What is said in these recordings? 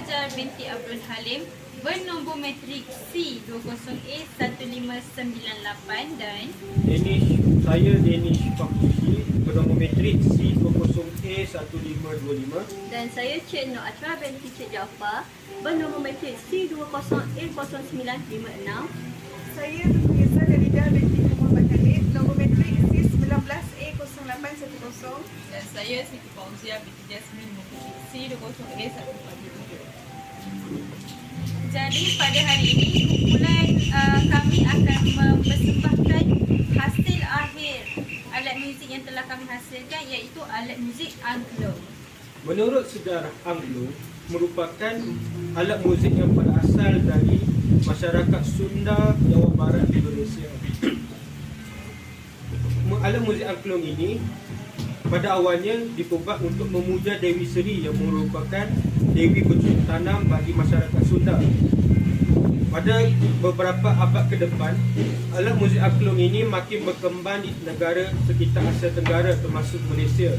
Hajar binti Abdul Halim bernombor matrik C20A1598 dan Danish Fakusi bernombor matrik C20A1525 dan saya Cik Nur Atra binti Cik Jaafar bernombor matrik C20A0956. Saya Nurhaliza Dalidah binti Muhammad Khalid, nombor matrik C19A0810. dan saya Siti Fauzia binti Jasmine matrik C20A147. Jadi pada hari ini kumpulan kami akan mempersembahkan hasil akhir alat muzik yang telah kami hasilkan, iaitu alat muzik angklung. Menurut sejarah angklung merupakan alat muzik yang berasal dari masyarakat Sunda, Jawa Barat, Indonesia. Alat muzik angklung ini pada awalnya dibuat untuk memuja Dewi Seri yang merupakan Dewi bercocok tanam bagi masyarakat Sunda. Pada beberapa abad ke depan, alat muzik angklung ini makin berkembang di negara sekitar Asia Tenggara termasuk Malaysia.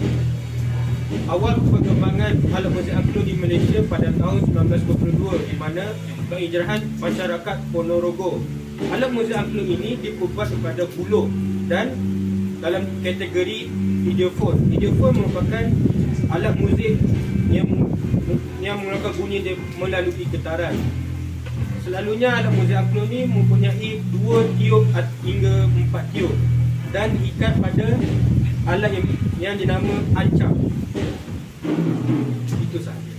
Awal perkembangan alat muzik angklung di Malaysia pada tahun 1922 di mana pengijrahan masyarakat Ponorogo. Alat muzik angklung ini dibuat kepada buluh dan dalam kategori ideofon. Ideofon merupakan alat muzik yang mengeluarkan bunyi melalui getaran. Selalunya alat muzik angklung ini mempunyai 2 tiup hingga 4 tiup dan diikat pada alat yang dinama ancam. Itu sahaja.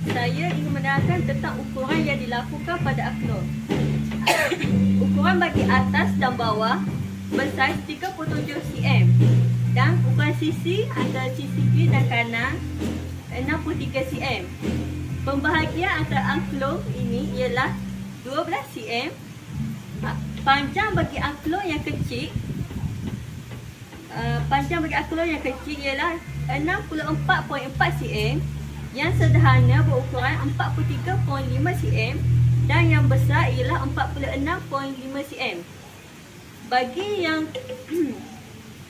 Saya ingin menerangkan tentang ukuran yang dilakukan pada angklung. Ukuran bagi atas dan bawah bersaiz 37 cm dan ukuran sisi antara sisi kiri dan kanan 63 cm. Pembahagian antara angklung ini ialah 12 cm. Panjang bagi angklung yang kecil ialah 64.4 cm, yang sederhana berukuran 43.5 cm dan yang besar ialah 46.5 cm. Bagi yang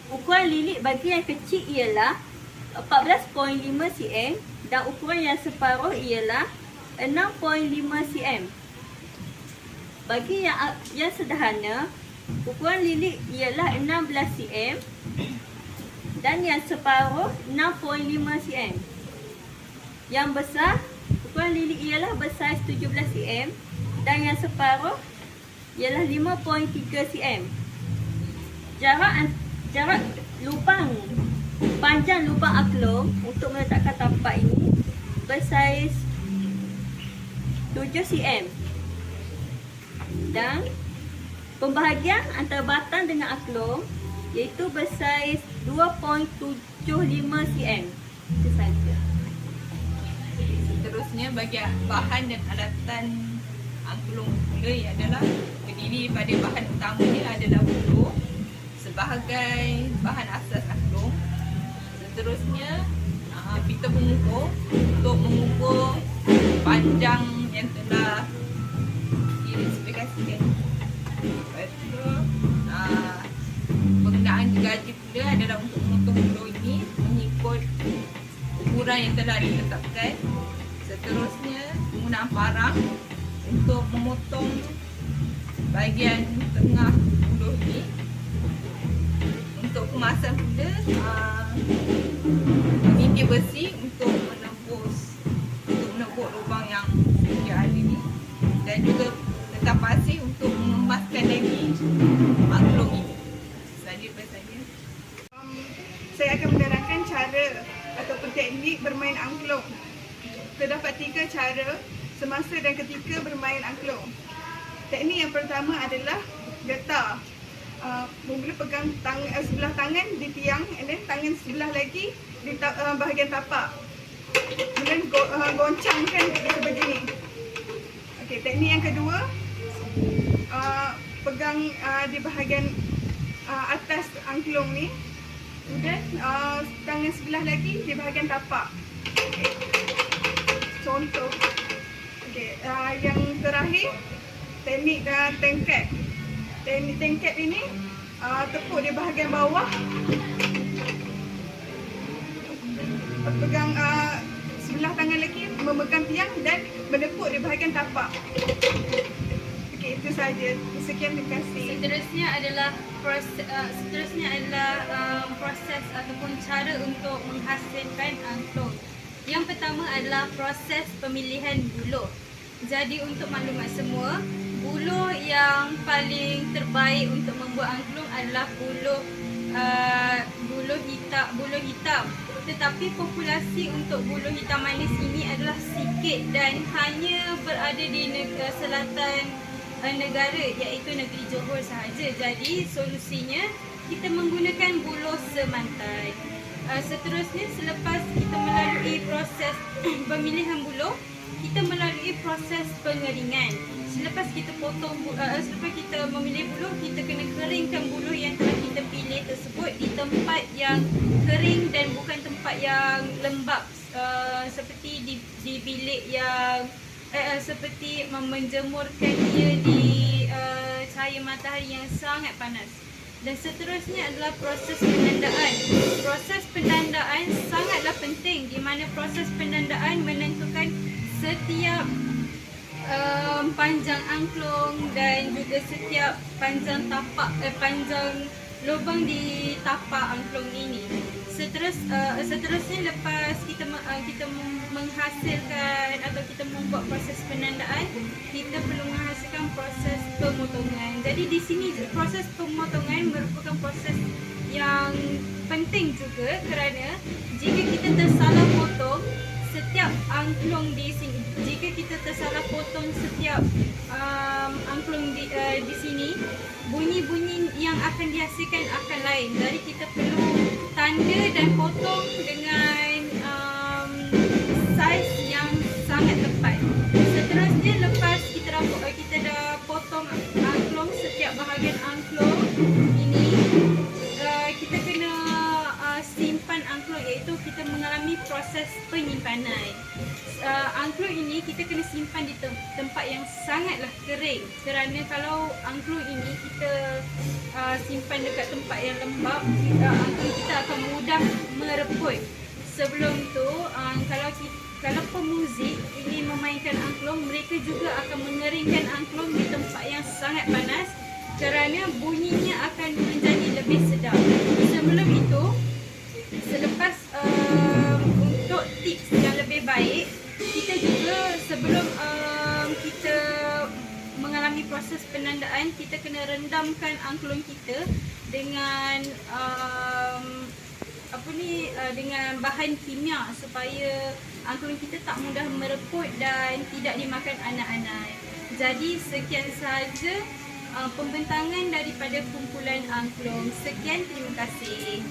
ukuran lilik bagi yang kecil ialah 14.5 cm dan ukuran yang separuh ialah 6.5 cm. Bagi yang sederhana, ukuran lilik ialah 16 cm dan yang separuh 6.5 cm. Yang besar, ukuran lilik ialah bersaiz 17 cm dan yang separuh ialah 5.3 cm. Jarak lubang panjang lubang angklung untuk meletakkan tapak ini bersaiz 7 cm dan pembahagian antara batang dengan angklung iaitu bersaiz 2.75 cm. Itu saja. Seterusnya bagi bahan dan alatan angklung pula adalah terdiri pada bahan utamanya adalah buluh sebagai bahan asas angklung. Seterusnya pita pengukur untuk mengukur panjang yang telah dispesifikasikan. Lepas tu penggunaan gergaji pula adalah untuk memotong buluh ini mengikut ukuran yang telah ditetapkan. Seterusnya penggunaan parang untuk memotong bahagian tengah buluh ini. Untuk kemasan pula menintir besi untuk menebuk lubang yang ada ni, dan juga letak pasir untuk mengemaskan lagi angklung ini. Saja. Saya akan menerangkan cara ataupun teknik bermain angklung. Terdapat 3 cara semasa dan ketika bermain angklung. Teknik yang pertama adalah getar. Mula pegang sebelah tangan di tiang, and then tangan sebelah lagi di bahagian tapak. Kemudian goncangkan sebegini. Okey, teknik yang kedua, pegang di bahagian atas angklung ni. Kemudian tangan sebelah lagi di bahagian tapak. Okay. Contoh. Okey, yang terakhir teknik tengket. Teknik tengket ini tepuk di bahagian bawah, pegang sebelah tangan lagi memegang tiang dan menepuk di bahagian tapak. Okey, itu saja. Sekian, terima kasih. Seterusnya adalah proses ataupun cara untuk menghasilkan angklung. Yang pertama adalah proses pemilihan buluh. Jadi untuk maklumat semua, buluh yang paling terbaik untuk membuat angklung adalah buluh hitam. Tetapi populasi untuk buluh hitam manis ini adalah sikit dan hanya berada di selatan negara, iaitu negeri Johor sahaja. Jadi solusinya kita menggunakan buluh semantai. Seterusnya, selepas kita melalui proses pemilihan buluh, kita melalui proses pengeringan. Selepas kita selepas kita memilih buluh, kita kena keringkan buluh yang telah kita pilih tersebut di tempat yang kering dan bukan tempat yang lembap, seperti di bilik yang seperti menjemurkan dia di cahaya matahari yang sangat panas. Dan seterusnya adalah proses penandaan. Proses penandaan sangatlah penting, di mana proses penandaan menentukan setiap panjang angklung dan juga setiap panjang panjang lubang di tapak angklung ini. Seterusnya, lepas kita menghasilkan atau kita membuat proses penandaan, kita perlu menghasilkan proses pemotongan. Jadi di sini proses pemotongan merupakan proses yang penting juga, kerana jika kita tersalah potong setiap angklung di sini, jika kita tersalah potong setiap angklung di sini, bunyi-bunyi yang akan dihasilkan akan lain. Jadi kita perlu tanda dan potong dengan saiz yang sangat tepat. Seterusnya, lepas kita dah potong angklung, setiap bahagian angklung ini, kita kena simpan angklung, iaitu kita mengalami proses penyimpanan. Angklung ini kita kena simpan di tempat yang sangatlah kering, kerana kalau angklung ini kita simpan dekat tempat yang lembap, angklung kita akan mudah mereput. Sebelum tu, kalau pemuzik ingin memainkan angklung, mereka juga akan mengeringkan angklung di tempat yang sangat panas, kerana bunyinya akan menjadi lebih sedap. Sebelum itu, selepas untuk tips yang lebih baik, kita juga sebelum kita mengalami proses penandaan, kita kena rendamkan angklung kita dengan dengan bahan kimia, supaya angklung kita tak mudah mereput dan tidak dimakan anak-anak. Jadi sekian sahaja pembentangan daripada kumpulan angklung. Sekian, terima kasih.